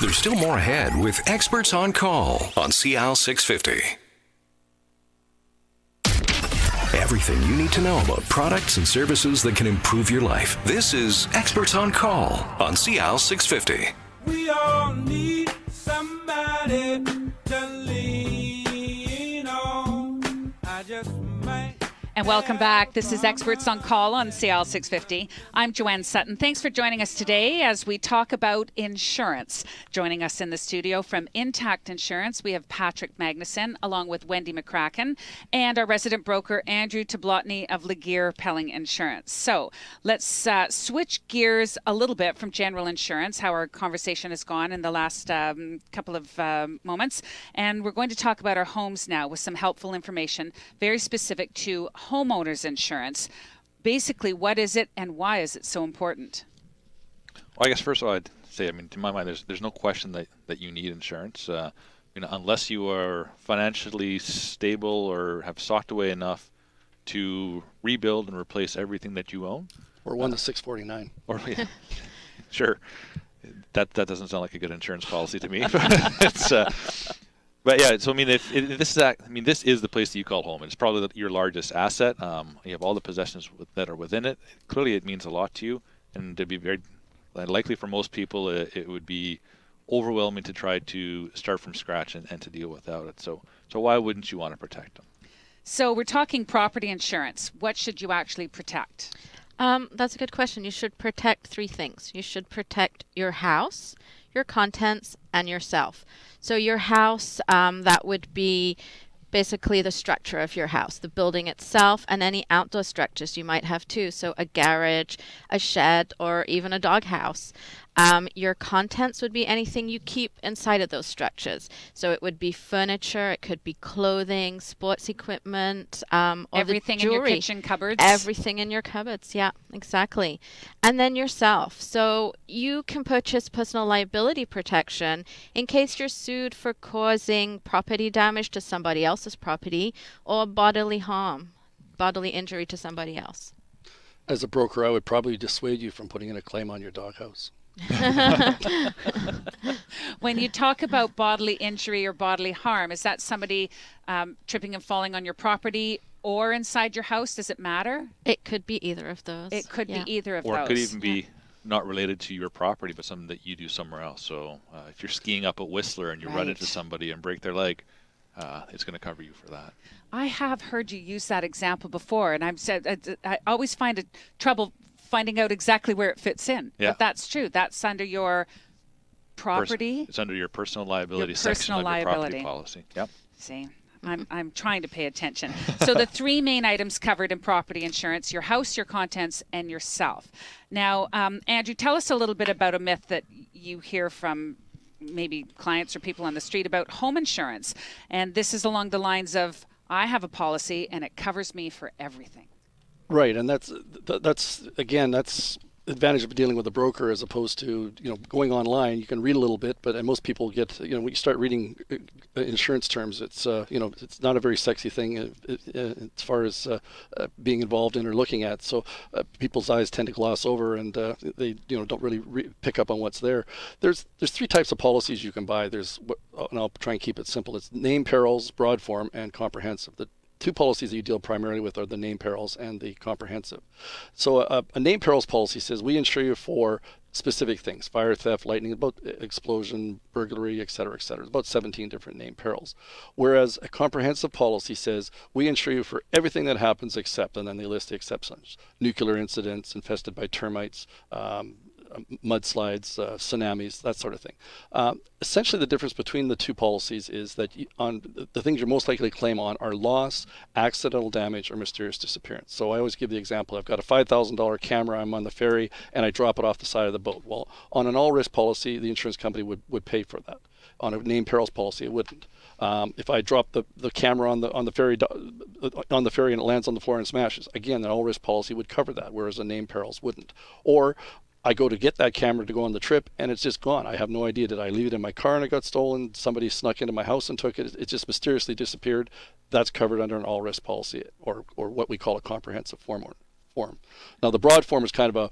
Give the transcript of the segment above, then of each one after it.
There's still more ahead with Experts on Call on CL 650. Everything you need to know about products and services that can improve your life. This is Experts on Call on CL 650. We all need somebody to lean on. I just might. And welcome back. This is Experts on Call on CL 650. I'm Joanne Sutton. Thanks for joining us today as we talk about insurance. Joining us in the studio from Intact Insurance, we have Patrick Magnuson along with Wendy McCracken and our resident broker Andrew Tablotny of Laguerre Pelling Insurance. So let's switch gears a little bit from general insurance, how our conversation has gone in the last couple of moments. And we're going to talk about our homes now with some helpful information, very specific to homeowners insurance. Basically, what is it and why is it so important? Well, I guess first of all, I'd say, to my mind, there's no question that you need insurance. Unless you are financially stable or have socked away enough to rebuild and replace everything that you own. Or won the 649. Or yeah, sure. That doesn't sound like a good insurance policy to me. But yeah, so this is the place that you call home. It's probably your largest asset. You have all the possessions that are within it. Clearly, it means a lot to you, and to be very likely for most people, it would be overwhelming to try to start from scratch and to deal without it. So why wouldn't you want to protect them? So we're talking property insurance. What should you actually protect? That's a good question. You should protect three things. You should protect your house, your contents, and yourself. So your house, that would be basically the structure of your house, the building itself, and any outdoor structures you might have too. So a garage, a shed, or even a doghouse. Your contents would be anything you keep inside of those structures. So it would be furniture, it could be clothing, sports equipment, or everything the jewelry. In your kitchen cupboards. Everything in your cupboards, yeah, exactly. And then yourself. So you can purchase personal liability protection in case you're sued for causing property damage to somebody else's property or bodily harm, bodily injury to somebody else. As a broker, I would probably dissuade you from putting in a claim on your doghouse. When you talk about bodily injury or bodily harm, is that somebody tripping and falling on your property or inside your house? Does it matter? It could be either of those. It could be either of those. Or it could even be not related to your property, but something that you do somewhere else. So if you're skiing up at Whistler and you run into somebody and break their leg, it's going to cover you for that. I have heard you use that example before, and I always find trouble finding out exactly where it fits in. Yeah. But that's true. That's under your property. It's under your personal liability section of your property policy. Yep. See, I'm trying to pay attention. So the three main items covered in property insurance: your house, your contents, and yourself. Now, Andrew, tell us a little bit about a myth that you hear from maybe clients or people on the street about home insurance. And this is along the lines of, I have a policy and it covers me for everything. Right, and that's advantage of dealing with a broker as opposed to going online. You can read a little bit, but most people get when you start reading insurance terms, it's it's not a very sexy thing as far as being involved in or looking at. So people's eyes tend to gloss over, and they don't really pick up on what's there. There's three types of policies you can buy. And I'll try and keep it simple. It's named perils, broad form, and comprehensive. The two policies that you deal primarily with are the named perils and the comprehensive. So a named perils policy says we insure you for specific things: fire, theft, lightning, about explosion, burglary, et cetera, et cetera. There's about 17 different named perils. Whereas a comprehensive policy says we insure you for everything that happens except, and then they list the exceptions: nuclear incidents, infested by termites, mudslides, tsunamis, that sort of thing. Essentially, the difference between the two policies is that on the things you're most likely to claim on are loss, accidental damage, or mysterious disappearance. So I always give the example: I've got a $5,000 camera, I'm on the ferry, and I drop it off the side of the boat. Well, on an all-risk policy, the insurance company would pay for that. On a named perils policy, it wouldn't. If I drop the camera on the ferry and it lands on the floor and smashes, again, an all-risk policy would cover that, whereas a named perils wouldn't. Or I go to get that camera to go on the trip and it's just gone. I have no idea. Did I leave it in my car and it got stolen? Somebody snuck into my house and took it. It just mysteriously disappeared. That's covered under an all-risk policy, or what we call a comprehensive form. Now, the broad form is kind of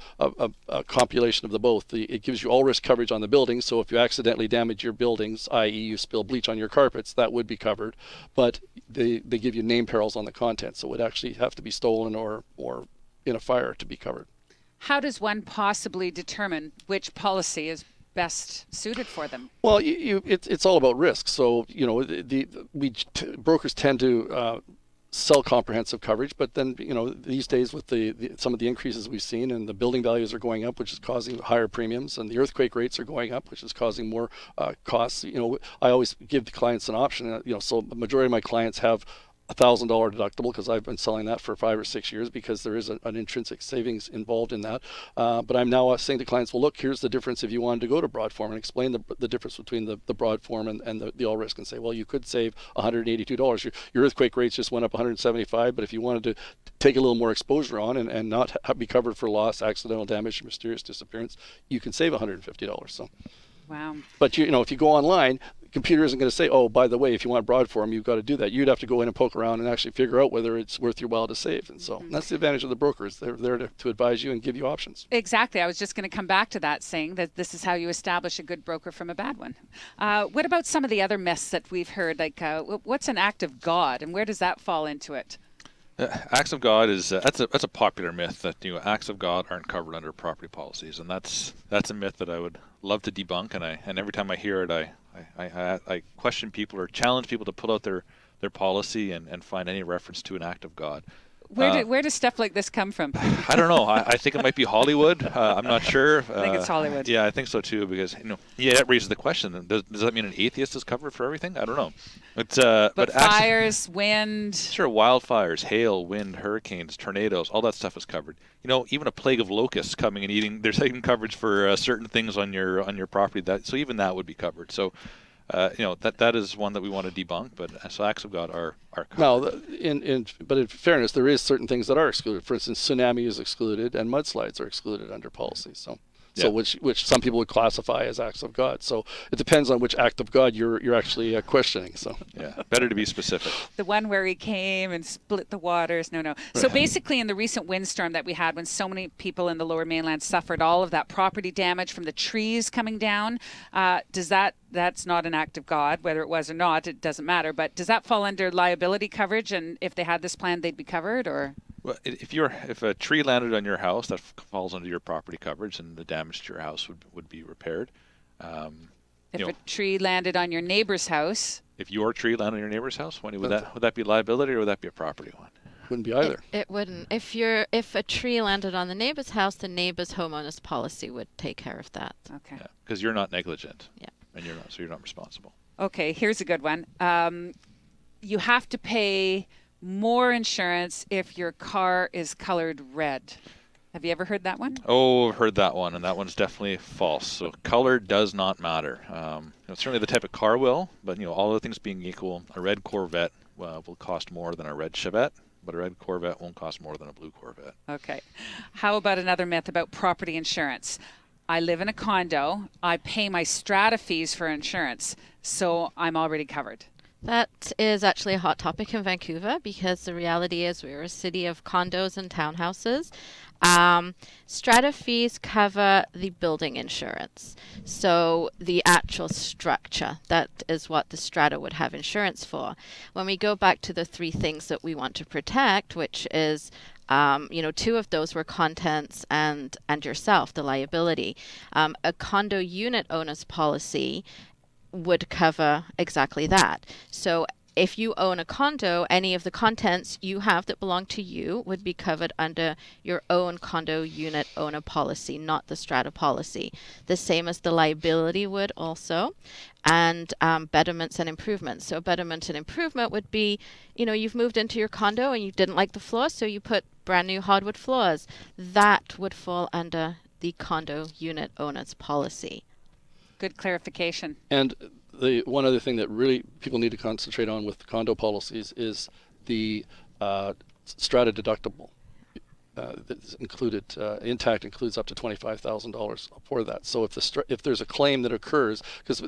a compilation of the both. It gives you all risk coverage on the building, so if you accidentally damage your buildings, i.e. you spill bleach on your carpets, that would be covered. But they give you name perils on the content, so it would actually have to be stolen or in a fire to be covered. How does one possibly determine which policy is best suited for them? Well, it's all about risk. So, brokers tend to sell comprehensive coverage, but then, these days with some of the increases we've seen, and the building values are going up, which is causing higher premiums, and the earthquake rates are going up, which is causing more costs. I always give the clients an option. So the majority of my clients have $1,000 deductible, because I've been selling that for 5 or 6 years, because there is an intrinsic savings involved in that. But I'm now saying to clients, well, look, here's the difference if you wanted to go to broad form, and explain the difference between the broad form and the all risk, and say, well, you could save $182. Your earthquake rates just went up $175, but if you wanted to take a little more exposure on and not be covered for loss, accidental damage, mysterious disappearance, you can save $150. So. Wow. But if you go online, the computer isn't going to say, oh, by the way, if you want broad form, you've got to do that. You'd have to go in and poke around and actually figure out whether it's worth your while to save. And so that's the advantage of the brokers. They're there to advise you and give you options. Exactly. I was just going to come back to that, saying that this is how you establish a good broker from a bad one. What about some of the other myths that we've heard? Like, what's an act of God, and where does that fall into it? Acts of God is that's a popular myth, that acts of God aren't covered under property policies, and that's a myth that I would love to debunk. And every time I hear it, I question people or challenge people to pull out their policy and find any reference to an act of God. Where does stuff like this come from? I don't know. I think it might be Hollywood. I'm not sure. I think it's Hollywood. Yeah, I think so too, because that raises the question: does that mean an atheist is covered for everything? I don't know. But fires, wind. Sure, wildfires, hail, wind, hurricanes, tornadoes, all that stuff is covered. Even a plague of locusts coming and eating. There's even coverage for certain things on your property. So even that would be covered. So. That is one that we want to debunk, but so acts of God are covered. Now, but in fairness, there is certain things that are excluded. For instance, tsunami is excluded, and mudslides are excluded under policy. So which some people would classify as acts of God. So it depends on which act of God you're actually questioning. So better to be specific. The one where he came and split the waters. No. So basically, in the recent windstorm that we had, when so many people in the Lower Mainland suffered all of that property damage from the trees coming down, that's not an act of God, whether it was or not, it doesn't matter. But does that fall under liability coverage? And if they had this plan, they'd be covered, or? Well, if a tree landed on your house, that falls under your property coverage, and the damage to your house would be repaired. If a tree landed on your neighbor's house. If your tree landed on your neighbor's house, would that be liability, or would that be a property one? Wouldn't be either. It wouldn't. If a tree landed on the neighbor's house, the neighbor's homeowner's policy would take care of that. Okay. Yeah, because you're not negligent. Yeah. And you're not responsible. Okay, here's a good one. You have to pay more insurance if your car is colored red. Have you ever heard that one? Oh, I've heard that one, and that one's definitely false. So color does not matter. Certainly the type of car will, but all other things being equal, a red Corvette will cost more than a red Chevette, but a red Corvette won't cost more than a blue Corvette. Okay. How about another myth about property insurance? I live in a condo. I pay my strata fees for insurance, so I'm already covered. That is actually a hot topic in Vancouver, because the reality is we're a city of condos and townhouses. Strata fees cover the building insurance. So the actual structure, that is what the strata would have insurance for. When we go back to the three things that we want to protect, which is two of those were contents and yourself, the liability. A condo unit owner's policy would cover exactly that. So if you own a condo, any of the contents you have that belong to you would be covered under your own condo unit owner policy, not the strata policy. The same as the liability would also. And betterments and improvements. So betterment and improvement would be, you've moved into your condo and you didn't like the floor, so you put brand new hardwood floors. That would fall under the condo unit owner's policy. Good clarification. And the one other thing that really people need to concentrate on with condo policies is the strata deductible. that's included. Intact includes up to $25,000 for that. So if there's a claim that occurs, because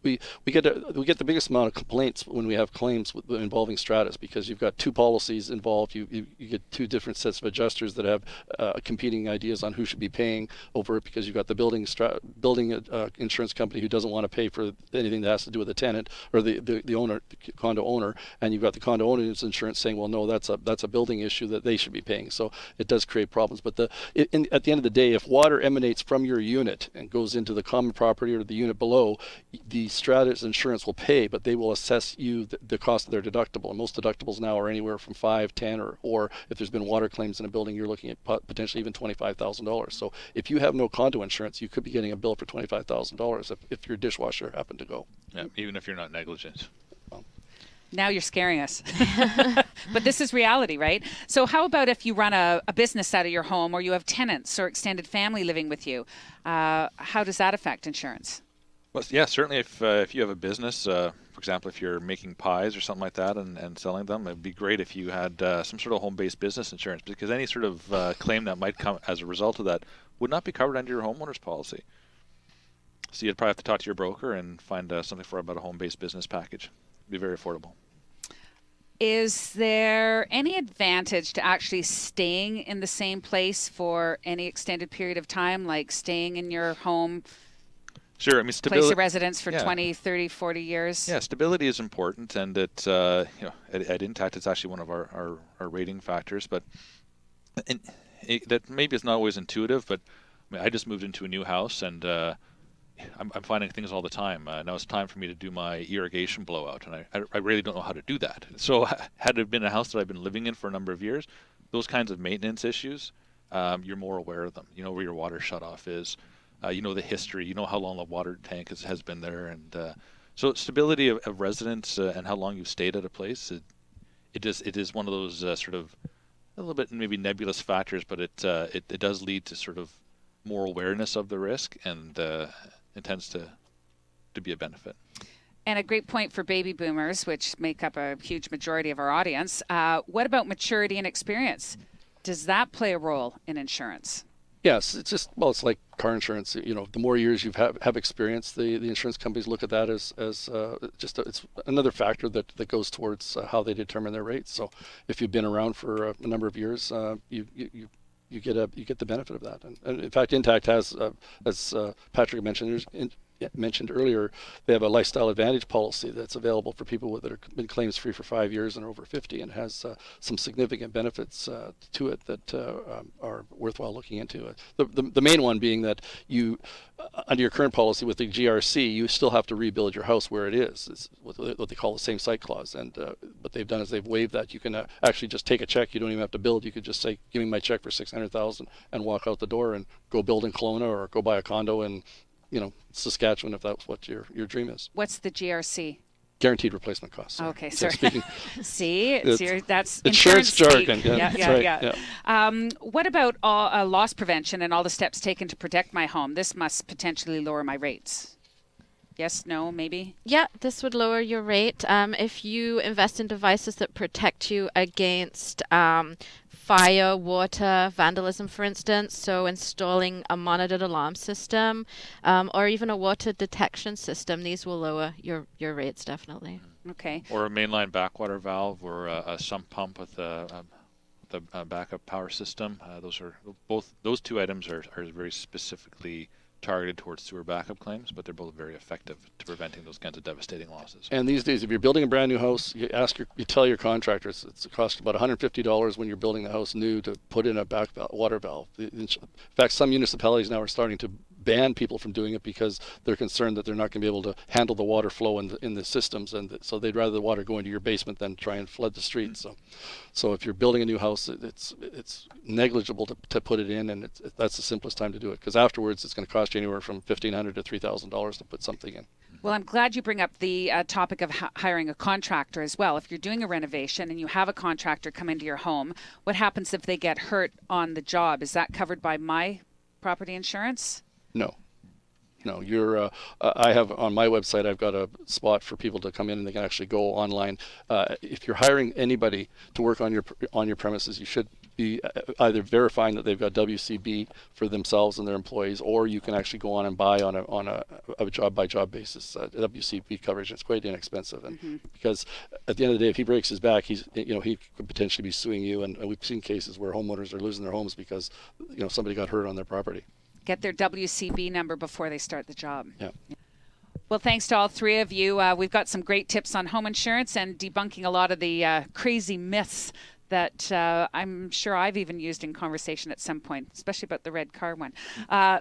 we get the biggest amount of complaints when we have claims involving Stratus, because you've got two policies involved. You get two different sets of adjusters that have competing ideas on who should be paying over it, because you've got the building insurance company who doesn't want to pay for anything that has to do with the tenant or the owner, the condo owner, and you've got the condo owner's insurance saying, well, no, that's a building issue that they should be paying. So it does create problems. But at the end of the day, if water emanates from your unit and goes into the common property or the unit below, the Stratus insurance will pay, but they will assess you the cost of their deductible. And most deductibles now are anywhere from $5,000, $10,000, or if there's been water claims in a building, you're looking at potentially even $25,000. So if you have no condo insurance, you could be getting a bill for $25,000 if your dishwasher happened to go. Yeah, even if you're not negligent. Now you're scaring us. But this is reality, right? So how about if you run a business out of your home, or you have tenants or extended family living with you? How does that affect insurance? Well, yeah, certainly if you have a business, for example, if you're making pies or something like that and selling them, it'd be great if you had some sort of home-based business insurance, because any sort of claim that might come as a result of that would not be covered under your homeowner's policy. So you'd probably have to talk to your broker and find something for about a home-based business package. Be very affordable. Is there any advantage to actually staying in the same place for any extended period of time, like staying in your home? Sure. I mean, stability. Place of residence for 20, 30, 40 years? Yeah, stability is important, and at Intact, it's actually one of our rating factors. But that maybe it's not always intuitive, but I mean, I just moved into a new house, and I'm finding things all the time. Now it's time for me to do my irrigation blowout, and I really don't know how to do that. So had it been a house that I've been living in for a number of years, those kinds of maintenance issues, you're more aware of them. You know where your water shutoff is. You know the history. You know how long the water tank has been there. And so stability of residence and how long you've stayed at a place, it is one of those sort of a little bit maybe nebulous factors, but it does lead to sort of more awareness of the risk, and it tends to be a benefit. And a great point for baby boomers, which make up a huge majority of our audience. What about maturity and experience? Does that play a role in insurance? Yes, it's like car insurance. You know, the more years you have experience, the insurance companies look at that as it's another factor that goes towards how they determine their rates. So if you've been around for a number of years, you get the benefit of that. And in fact, Intact has, as Patrick mentioned earlier, they have a lifestyle advantage policy that's available for people that have been claims free for 5 years and are over 50, and has some significant benefits to it that are worthwhile looking into. The main one being that you, under your current policy with the GRC, you still have to rebuild your house where it is. It's what they call the same site clause. And what they've done is they've waived that. You can actually just take a check. You don't even have to build. You could just say, give me my check for $600,000 and walk out the door and go build in Kelowna or go buy a condo in Saskatchewan, if that's what your dream is. What's the GRC? Guaranteed replacement costs. Okay, sorry. See, that's insurance jargon. Yeah. What about loss prevention and all the steps taken to protect my home? This must potentially lower my rates. Yes, no, maybe? Yeah, this would lower your rate. If you invest in devices that protect you against fire, water, vandalism, for instance, so installing a monitored alarm system or even a water detection system, these will lower your rates definitely. Okay. Or a mainline backwater valve, or a sump pump with a backup power system. Those two items are very specifically targeted towards sewer backup claims, but they're both very effective to preventing those kinds of devastating losses. And these days, if you're building a brand new house, you tell your contractors it's cost about $150 when you're building the house new to put in a water valve. In fact, some municipalities now are starting to ban people from doing it because they're concerned that they're not going to be able to handle the water flow in the systems, and so they'd rather the water go into your basement than try and flood the streets. So if you're building a new house, it's negligible to put it in, and that's the simplest time to do it, because afterwards it's going to cost you anywhere from $1,500 to $3,000 to put something in. Well, I'm glad you bring up the topic of hiring a contractor as well. If you're doing a renovation and you have a contractor come into your home, what happens if they get hurt on the job? Is that covered by my property insurance? No. You're. I have on my website, I've got a spot for people to come in and they can actually go online. If you're hiring anybody to work on your premises, you should be either verifying that they've got WCB for themselves and their employees, or you can actually go on and buy on a job by job basis WCB coverage. It's quite inexpensive, and because at the end of the day, if he breaks his back, he could potentially be suing you, and we've seen cases where homeowners are losing their homes because somebody got hurt on their property. Get their WCB number before they start the job. Yeah. Well, thanks to all three of you. We've got some great tips on home insurance and debunking a lot of the crazy myths that I'm sure I've even used in conversation at some point, especially about the red car one.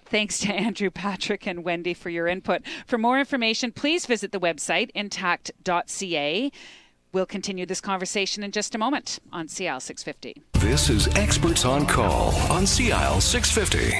Thanks to Andrew, Patrick, and Wendy for your input. For more information, please visit the website, intact.ca. We'll continue this conversation in just a moment on CIL 650. This is Experts on Call on CIL 650.